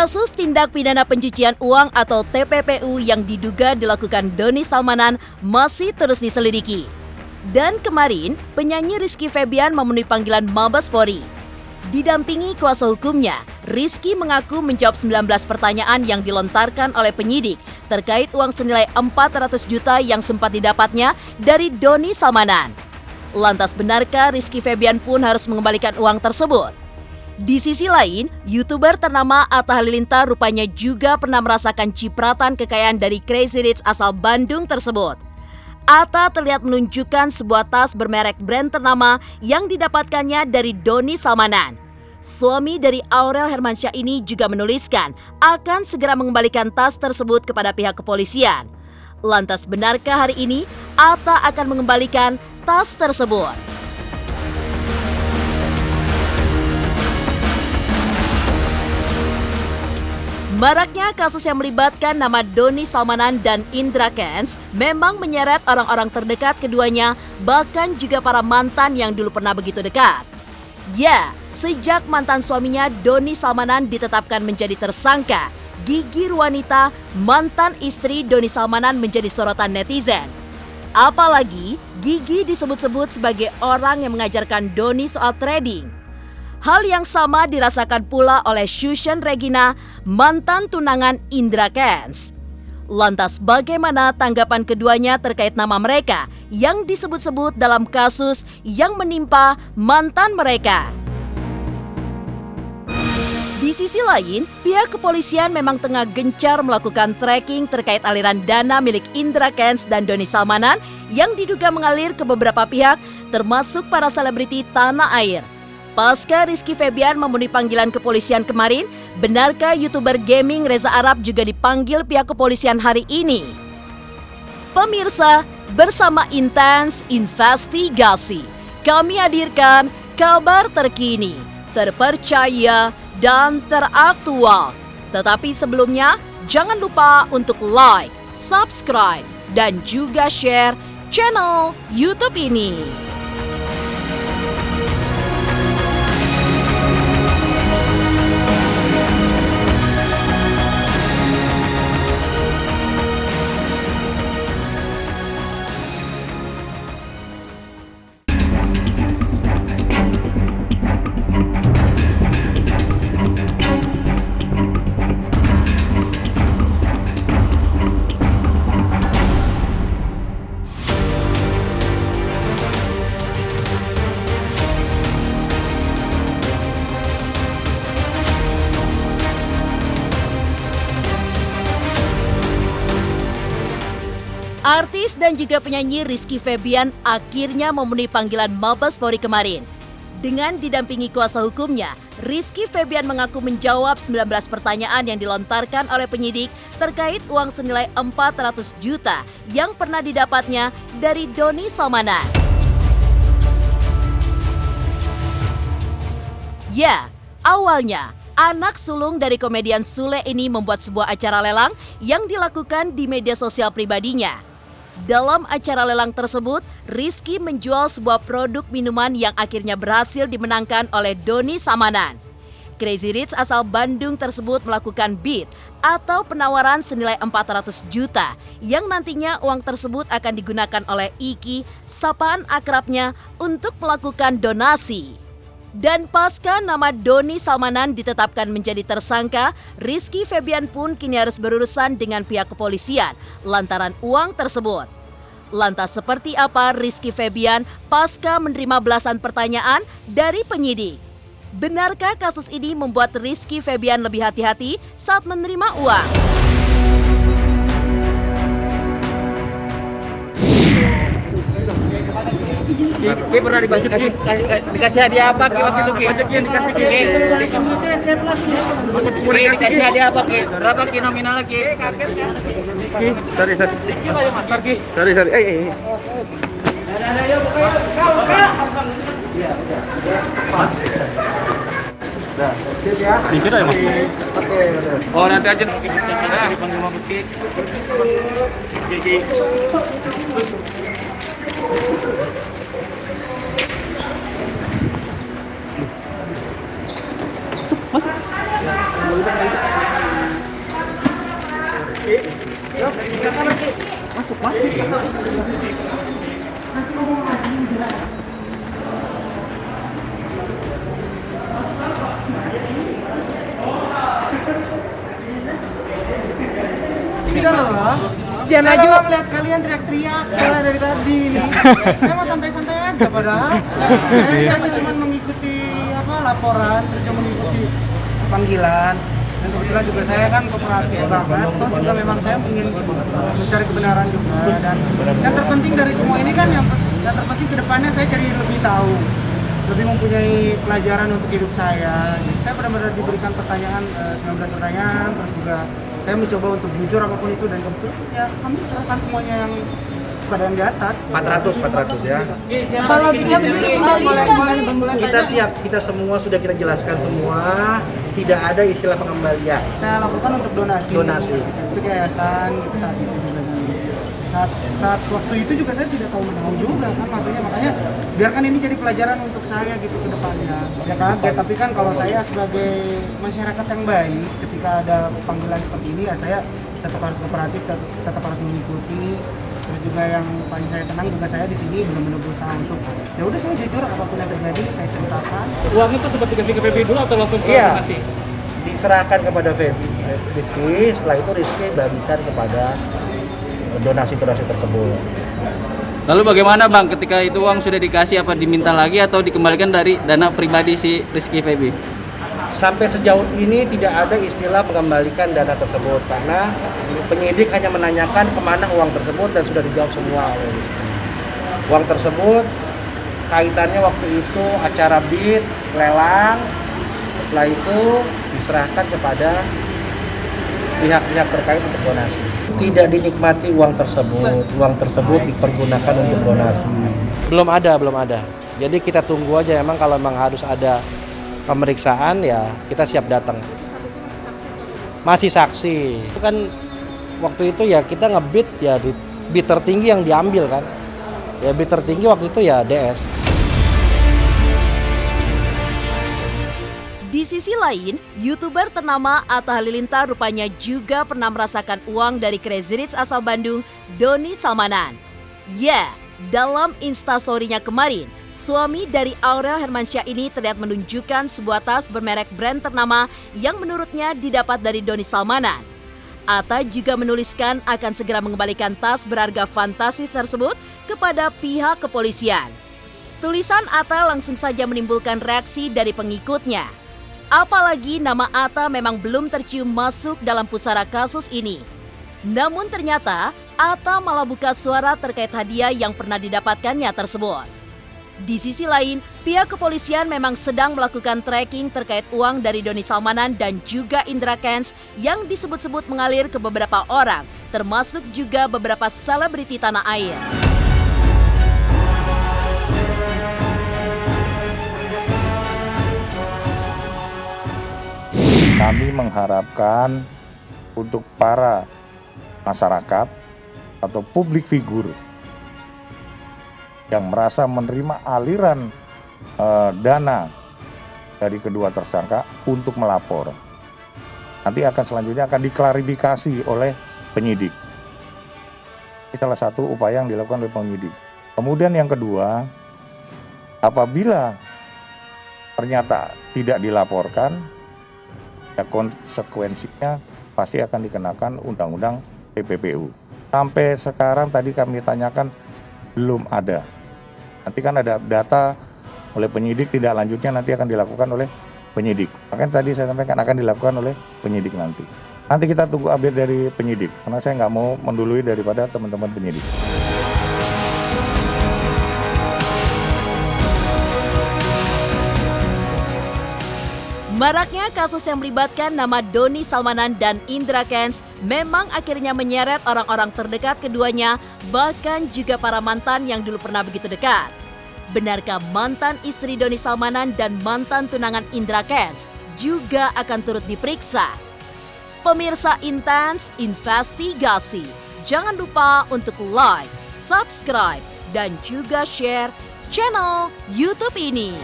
Kasus tindak pidana pencucian uang atau TPPU yang diduga dilakukan Doni Salmanan masih terus diselidiki. Dan kemarin, penyanyi Rizky Febian memenuhi panggilan Mabes Polri. Didampingi kuasa hukumnya, Rizky mengaku menjawab 19 pertanyaan yang dilontarkan oleh penyidik terkait uang senilai 400 juta yang sempat didapatnya dari Doni Salmanan. Lantas benarkah Rizky Febian pun harus mengembalikan uang tersebut? Di sisi lain, YouTuber ternama Atta Halilintar rupanya juga pernah merasakan cipratan kekayaan dari Crazy Rich asal Bandung tersebut. Atta terlihat menunjukkan sebuah tas bermerek brand ternama yang didapatkannya dari Doni Salmanan. Suami dari Aurel Hermansyah ini juga menuliskan akan segera mengembalikan tas tersebut kepada pihak kepolisian. Lantas benarkah hari ini Atta akan mengembalikan tas tersebut? Maraknya kasus yang melibatkan nama Doni Salmanan dan Indra Kents memang menyeret orang-orang terdekat keduanya, bahkan juga para mantan yang dulu pernah begitu dekat. Ya, sejak mantan suaminya Doni Salmanan ditetapkan menjadi tersangka, Gigi Ruanita, mantan istri Doni Salmanan menjadi sorotan netizen. Apalagi Gigi disebut-sebut sebagai orang yang mengajarkan Doni soal trading. Hal yang sama dirasakan pula oleh Shushan Regina, mantan tunangan Indra Kents. Lantas bagaimana tanggapan keduanya terkait nama mereka yang disebut-sebut dalam kasus yang menimpa mantan mereka? Di sisi lain, pihak kepolisian memang tengah gencar melakukan tracking terkait aliran dana milik Indra Kents dan Doni Salmanan yang diduga mengalir ke beberapa pihak, termasuk para selebriti tanah air. Pasca Rizky Febian memenuhi panggilan kepolisian kemarin, benarkah YouTuber gaming Reza Arab juga dipanggil pihak kepolisian hari ini? Pemirsa, bersama Intens Investigasi, kami hadirkan kabar terkini, terpercaya, dan teraktual. Tetapi sebelumnya, jangan lupa untuk like, subscribe, dan juga share channel YouTube ini. Artis dan juga penyanyi Rizky Febian akhirnya memenuhi panggilan Mabes Polri kemarin. Dengan didampingi kuasa hukumnya, Rizky Febian mengaku menjawab 19 pertanyaan yang dilontarkan oleh penyidik terkait uang senilai 400 juta yang pernah didapatnya dari Doni Salmanan. Ya, awalnya anak sulung dari komedian Sule ini membuat sebuah acara lelang yang dilakukan di media sosial pribadinya. Dalam acara lelang tersebut, Rizky menjual sebuah produk minuman yang akhirnya berhasil dimenangkan oleh Doni Salmanan. Crazy Rich asal Bandung tersebut melakukan bid atau penawaran senilai 400 juta yang nantinya uang tersebut akan digunakan oleh Iki, sapaan akrabnya, untuk melakukan donasi. Dan pasca nama Doni Salmanan ditetapkan menjadi tersangka, Rizky Febian pun kini harus berurusan dengan pihak kepolisian lantaran uang tersebut. Lantas seperti apa Rizky Febian pasca menerima belasan pertanyaan dari penyidik? Benarkah kasus ini membuat Rizky Febian lebih hati-hati saat menerima uang? Ki pernah dikasih hadiah apa Ki waktu itu Ki? Dikasih hadiah apa Ki? Berapa Ki nominalnya Ki? Ki, sorry. Dikit aja Mas. Oh nanti aja dipanggil sama Ki. Masuk. Tidak lelah. Sekian Saya aja. lelah melihat kalian teriak-teriak saya dari tadi nih. Saya mah santai-santai aja padahal. Saya tuh cuma mengikuti laporan, saya cuma mengikuti panggilan. Dan kebetulan juga saya kan kooperatif banget. Toh juga memang saya ingin mencari kebenaran juga. Dan yang terpenting dari semua ini kan yang terpenting kedepannya saya jadi lebih tahu, lebih mempunyai pelajaran untuk hidup saya. Jadi saya benar-benar diberikan pertanyaan, 19 pertanyaan, terus juga saya mencoba untuk jujur apapun itu dan kebetulan ya kami serahkan semuanya yang kepada yang di atas. 400 ya. Kalau bisa Kita siap, kita semua sudah kita jelaskan semua, tidak ada istilah pengembalian. Saya lakukan untuk donasi. Donasi. Itu ke yayasan gitu saat itu juga. Saat waktu itu juga saya tidak tahu menahu juga kan, maksudnya makanya biarkan ini jadi pelajaran untuk saya gitu ke depannya. Ya kan? Ya, tapi kan kalau saya sebagai masyarakat yang baik ketika ada panggilan seperti ini ya saya tetap harus kooperatif, tetap harus mengikuti. Terus juga yang paling saya senang juga saya di sini benar-benar berusaha untuk ya udah saya jujur apapun yang terjadi saya ceritakan. Uang itu sempat dikasih ke Feby dulu atau langsung ke Iya. donasi? Diserahkan kepada Rizky, setelah itu Rizky bagikan kepada donasi-donasi tersebut. Lalu bagaimana Bang ketika itu uang sudah dikasih, apa diminta lagi atau dikembalikan dari dana pribadi si Rizky Feby? Sampai sejauh ini tidak ada istilah mengembalikan dana tersebut karena penyidik hanya menanyakan kemana uang tersebut dan sudah dijawab semua oleh Rizky. Uang tersebut kaitannya waktu itu acara bid, lelang, setelah itu diserahkan kepada pihak-pihak terkait untuk donasi. Tidak dinikmati uang tersebut dipergunakan untuk donasi. Belum ada. Jadi kita tunggu aja, emang kalau memang harus ada pemeriksaan ya kita siap datang. Masih saksi. Itu kan waktu itu ya kita ngebid ya bid tertinggi yang diambil kan. Ya bid tertinggi waktu itu ya DS. Di sisi lain, YouTuber ternama Atta Halilintar rupanya juga pernah merasakan uang dari Crazy Rich asal Bandung, Doni Salmanan. Ya, dalam instastory-nya kemarin, suami dari Aurel Hermansyah ini terlihat menunjukkan sebuah tas bermerek brand ternama yang menurutnya didapat dari Doni Salmanan. Atta juga menuliskan akan segera mengembalikan tas berharga fantastis tersebut kepada pihak kepolisian. Tulisan Atta langsung saja menimbulkan reaksi dari pengikutnya. Apalagi nama Atta memang belum tercium masuk dalam pusara kasus ini. Namun ternyata Atta malah buka suara terkait hadiah yang pernah didapatkannya tersebut. Di sisi lain, pihak kepolisian memang sedang melakukan tracking terkait uang dari Doni Salmanan dan juga Indra Kents yang disebut-sebut mengalir ke beberapa orang, termasuk juga beberapa selebriti tanah air. Kami mengharapkan untuk para masyarakat atau publik figur yang merasa menerima aliran dana dari kedua tersangka untuk melapor. Nanti selanjutnya akan diklarifikasi oleh penyidik. Ini salah satu upaya yang dilakukan oleh penyidik. Kemudian yang kedua, apabila ternyata tidak dilaporkan, ya konsekuensinya pasti akan dikenakan undang-undang TPPU. Sampai sekarang tadi kami tanyakan belum ada. Nanti kan ada data oleh penyidik, tidak lanjutnya nanti akan dilakukan oleh penyidik. Makanya tadi saya sampaikan akan dilakukan oleh penyidik nanti. Nanti kita tunggu update dari penyidik, karena saya nggak mau mendului daripada teman-teman penyidik. Maraknya kasus yang melibatkan nama Doni Salmanan dan Indra Kents memang akhirnya menyeret orang-orang terdekat keduanya, bahkan juga para mantan yang dulu pernah begitu dekat. Benarkah mantan istri Doni Salmanan dan mantan tunangan Indra Kents juga akan turut diperiksa? Pemirsa Intens Investigasi, jangan lupa untuk like, subscribe, dan juga share channel YouTube ini.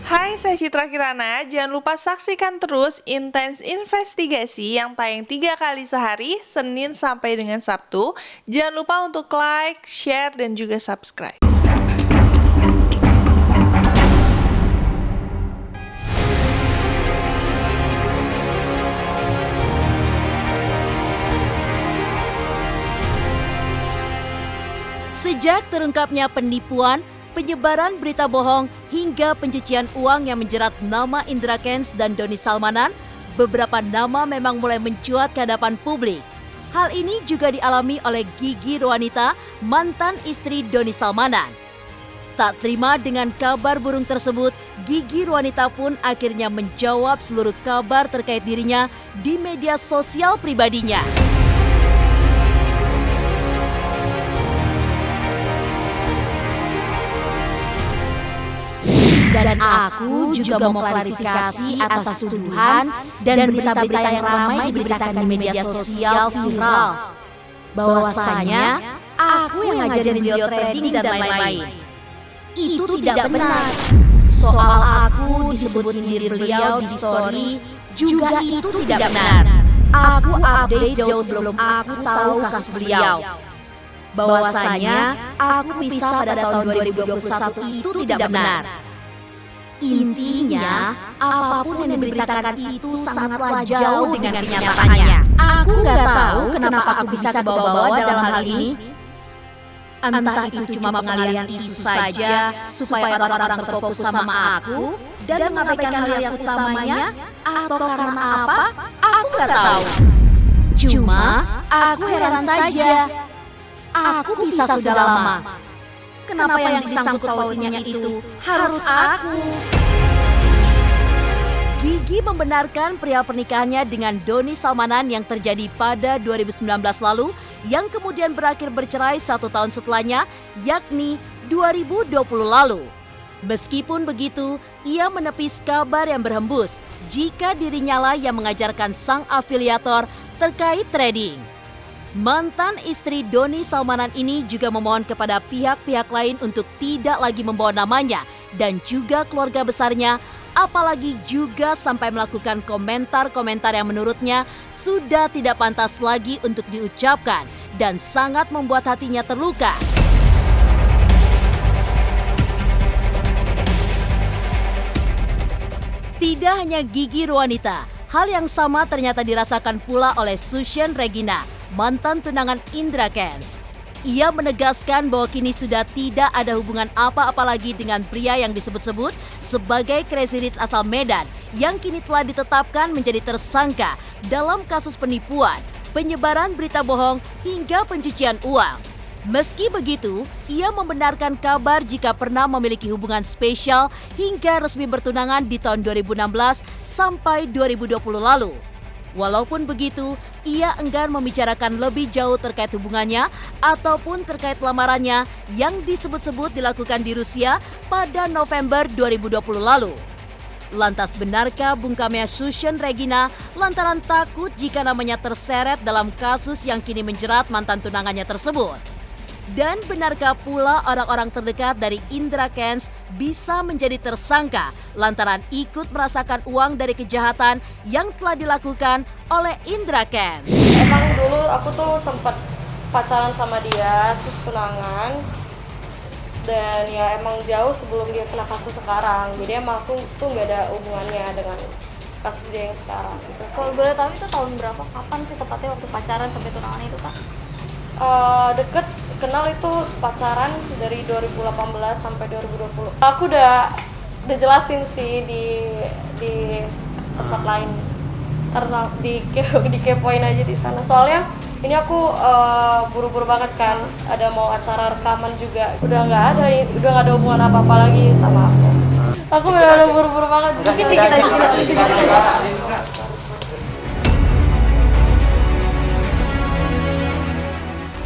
Hai Hai, saya Citra Kirana. Jangan lupa saksikan terus Intens Investigasi yang tayang 3 kali sehari, Senin sampai dengan Sabtu. Jangan lupa untuk like, share, dan juga subscribe. Sejak terungkapnya penipuan, penyebaran berita bohong hingga pencucian uang yang menjerat nama Indra Kents dan Doni Salmanan, beberapa nama memang mulai mencuat ke hadapan publik. Hal ini juga dialami oleh Gigi Rwanita, mantan istri Doni Salmanan. Tak terima dengan kabar burung tersebut, Gigi Rwanita pun akhirnya menjawab seluruh kabar terkait dirinya di media sosial pribadinya. Dan aku juga mau klarifikasi atas tuduhan dan berita-berita yang ramai diberitakan di media sosial viral. Bahwasanya aku yang ngajarin biotrading dan lain-lain. Itu tidak benar. Soal aku disebutin diri beliau di story juga itu tidak benar. Aku update jauh sebelum aku tahu kasus beliau. Bahwasanya aku pisah pada tahun 2021 itu tidak benar. Intinya, apapun yang diberitakan itu sangatlah jauh dengan kenyataannya. Aku nggak tahu kenapa aku bisa kebawa-bawa dalam hal ini. Entah itu cuma pengalihan isu saja supaya orang-orang terfokus sama aku dan mengabaikan hal yang utamanya, atau karena apa, aku nggak tahu. Cuma, aku heran saja. Aku bisa sudah lama. Kenapa yang disangkut pautinnya itu harus aku? Gigi membenarkan perihal pernikahannya dengan Doni Salmanan yang terjadi pada 2019 lalu, yang kemudian berakhir bercerai 1 tahun setelahnya, yakni 2020 lalu. Meskipun begitu, ia menepis kabar yang berhembus jika dirinya lah yang mengajarkan sang afiliator terkait trading. Mantan istri Doni Salmanan ini juga memohon kepada pihak-pihak lain untuk tidak lagi membawa namanya dan juga keluarga besarnya, apalagi juga sampai melakukan komentar-komentar yang menurutnya sudah tidak pantas lagi untuk diucapkan dan sangat membuat hatinya terluka. Tidak hanya Gigi Rwanita, hal yang sama ternyata dirasakan pula oleh Sushen Regina, mantan tunangan Indra Kents. Ia menegaskan bahwa kini sudah tidak ada hubungan apa-apa lagi dengan pria yang disebut-sebut sebagai Crazy Rich asal Medan yang kini telah ditetapkan menjadi tersangka dalam kasus penipuan, penyebaran berita bohong, hingga pencucian uang. Meski begitu, ia membenarkan kabar jika pernah memiliki hubungan spesial hingga resmi bertunangan di tahun 2016 sampai 2020 lalu. Walaupun begitu, ia enggan membicarakan lebih jauh terkait hubungannya ataupun terkait lamarannya yang disebut-sebut dilakukan di Rusia pada November 2020 lalu. Lantas benarkah bungkamnya Sushen Regina lantaran takut jika namanya terseret dalam kasus yang kini menjerat mantan tunangannya tersebut? Dan benarkah pula orang-orang terdekat dari Indra Kents bisa menjadi tersangka lantaran ikut merasakan uang dari kejahatan yang telah dilakukan oleh Indra Kents? Emang dulu aku tuh sempat pacaran sama dia, terus tunangan. Dan ya emang jauh sebelum dia kena kasus sekarang. Jadi emang aku tuh nggak ada hubungannya dengan kasus dia yang sekarang. Gitu sih. Kalau boleh tahu itu tahun berapa? Kapan sih tepatnya waktu pacaran sampai tunangan itu, Kak? Deket, kenal itu pacaran dari 2018 sampai 2020. Aku udah jelasin sih di tempat lain, karena dikepoin aja di sana. Soalnya ini aku buru-buru banget kan, ada mau acara rekaman juga, udah nggak ada hubungan apa-apa lagi sama aku. Aku udah buru-buru banget. Mungkin dikit aja jelasin sedikit aja.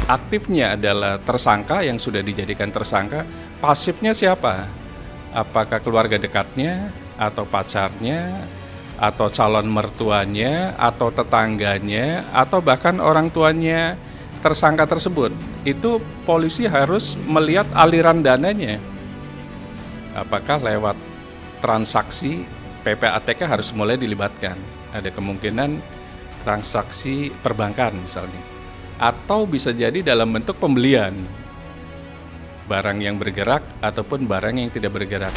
Aktifnya adalah tersangka yang sudah dijadikan tersangka, pasifnya siapa? Apakah keluarga dekatnya, atau pacarnya, atau calon mertuanya, atau tetangganya, atau bahkan orang tuanya tersangka tersebut. Itu polisi harus melihat aliran dananya. Apakah lewat transaksi PPATK harus mulai dilibatkan. Ada kemungkinan transaksi perbankan misalnya. Atau bisa jadi dalam bentuk pembelian barang yang bergerak ataupun barang yang tidak bergerak.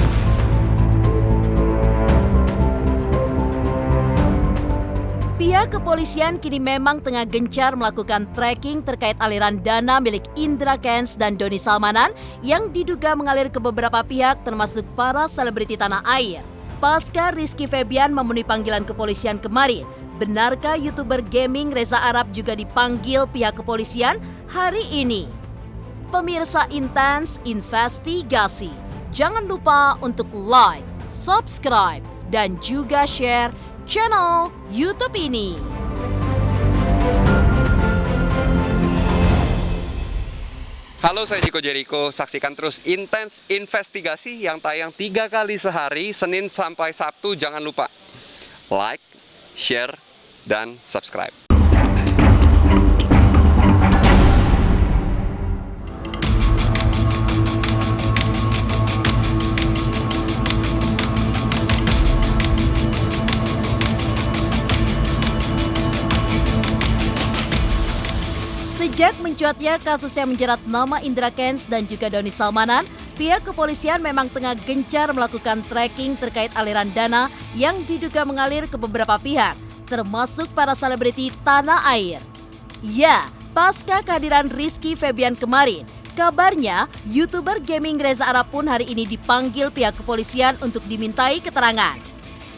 Pihak kepolisian kini memang tengah gencar melakukan tracking terkait aliran dana milik Indra Kents dan Doni Salmanan yang diduga mengalir ke beberapa pihak termasuk para selebriti tanah air. Pasca Rizky Febian memenuhi panggilan kepolisian kemarin, benarkah YouTuber gaming Reza Arab juga dipanggil pihak kepolisian hari ini? Pemirsa Intens Investigasi, jangan lupa untuk like, subscribe, dan juga share channel YouTube ini. Halo, saya Chico Jericho. Saksikan terus Intens Investigasi yang tayang 3 kali sehari, Senin sampai Sabtu. Jangan lupa like, share, dan subscribe. Sejak mencuatnya kasus yang menjerat nama Indra Kents dan juga Doni Salmanan, pihak kepolisian memang tengah gencar melakukan tracking terkait aliran dana yang diduga mengalir ke beberapa pihak, termasuk para selebriti tanah air. Ya, pasca kehadiran Rizky Febian kemarin, kabarnya YouTuber gaming Reza Arab pun hari ini dipanggil pihak kepolisian untuk dimintai keterangan.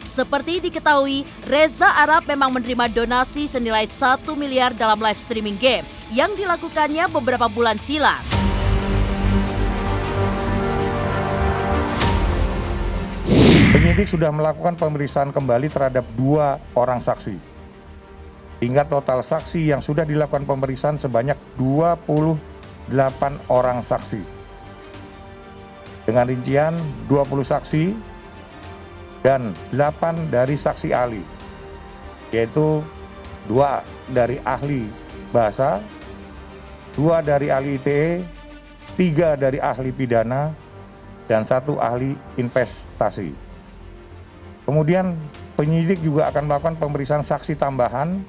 Seperti diketahui, Reza Arab memang menerima donasi senilai 1 miliar dalam live streaming game yang dilakukannya beberapa bulan silam. Penyidik sudah melakukan pemeriksaan kembali terhadap 2 orang saksi. Hingga total saksi yang sudah dilakukan pemeriksaan sebanyak 28 orang saksi. Dengan rincian 20 saksi dan 8 dari saksi ahli, yaitu 2 dari ahli bahasa, 2 dari ahli ITE, 3 dari ahli pidana, dan 1 ahli investasi. Kemudian penyidik juga akan melakukan pemeriksaan saksi tambahan,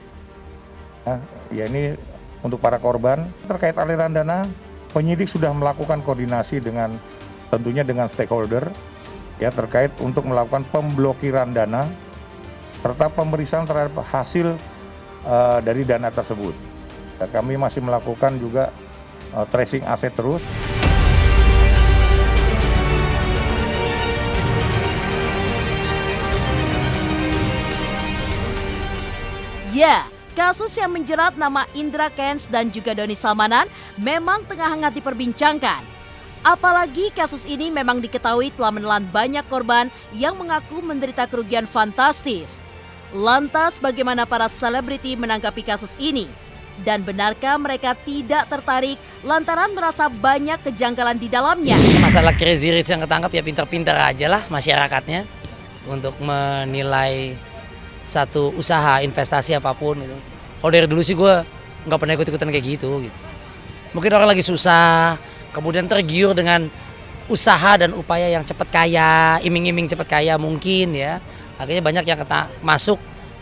ya ini untuk para korban. Terkait aliran dana, penyidik sudah melakukan koordinasi dengan tentunya dengan stakeholder, ya terkait untuk melakukan pemblokiran dana serta pemeriksaan terhadap hasil dari dana tersebut. Dan kami masih melakukan juga tracing aset terus. Ya, kasus yang menjerat nama Indra Kents dan juga Doni Salmanan memang tengah hangat diperbincangkan. Apalagi kasus ini memang diketahui telah menelan banyak korban yang mengaku menderita kerugian fantastis. Lantas bagaimana para selebriti menanggapi kasus ini? Dan benarkah mereka tidak tertarik lantaran merasa banyak kejanggalan di dalamnya? Masalah Crazy Rich yang ketangkap ya pintar-pintar aja lah masyarakatnya untuk menilai satu usaha investasi apapun gitu. Kalau dari dulu sih gue nggak pernah ikut-ikutan kayak gitu. Mungkin orang lagi susah, kemudian tergiur dengan usaha dan upaya yang cepat kaya, iming-iming cepat kaya mungkin ya. Akhirnya banyak yang masuk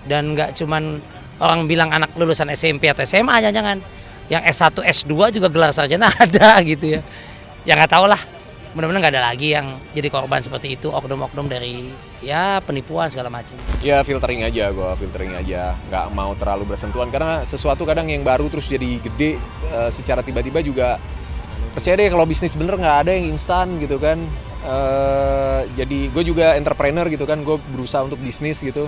dan nggak cuman orang bilang anak lulusan SMP atau SMA jangan. Yang S1, S2 juga gelar sarjana ada gitu ya. Ya nggak tahu lah, mudah-mudahan nggak ada lagi yang jadi korban seperti itu, oknum-oknum dari ya penipuan segala macam. Ya filtering aja, nggak mau terlalu bersentuhan karena sesuatu kadang yang baru terus jadi gede secara tiba-tiba juga. Percaya deh kalau bisnis bener nggak ada yang instan gitu kan. Jadi gue juga entrepreneur gitu kan, gue berusaha untuk bisnis gitu.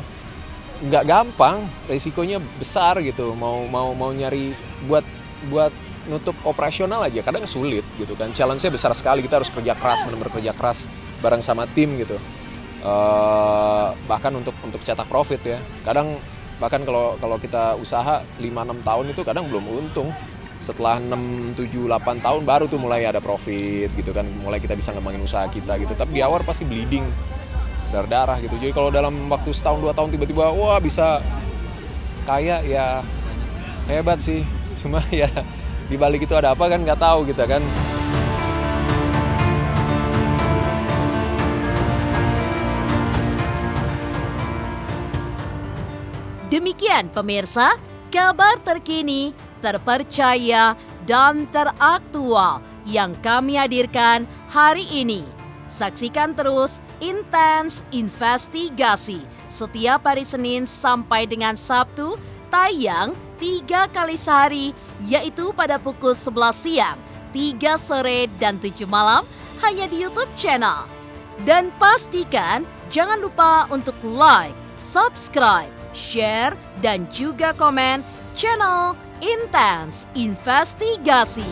Nggak gampang, resikonya besar gitu. Mau nyari buat nutup operasional aja kadang sulit gitu kan. Challenge-nya besar sekali, kita harus kerja keras, benar-benar kerja keras bareng sama tim gitu. Bahkan untuk cetak profit ya. Kadang bahkan kalau kita usaha 5-6 tahun itu kadang belum untung. Setelah 6, 7, 8 tahun baru tuh mulai ada profit gitu kan, mulai kita bisa ngembangin usaha kita gitu. Tapi di awal pasti bleeding, darah-darah gitu. Jadi kalau dalam waktu setahun 2 tahun tiba-tiba wah bisa kaya ya hebat sih. Cuma ya di balik itu ada apa kan nggak tahu gitu kan. Demikian pemirsa, kabar terkini, terpercaya, dan teraktual yang kami hadirkan hari ini. Saksikan terus Intens Investigasi setiap hari Senin sampai dengan Sabtu, tayang 3 kali sehari, yaitu pada pukul 11 siang, 3 sore, dan 7 malam, hanya di YouTube channel. Dan pastikan jangan lupa untuk like, subscribe, share, dan juga komen channel Intens Investigasi.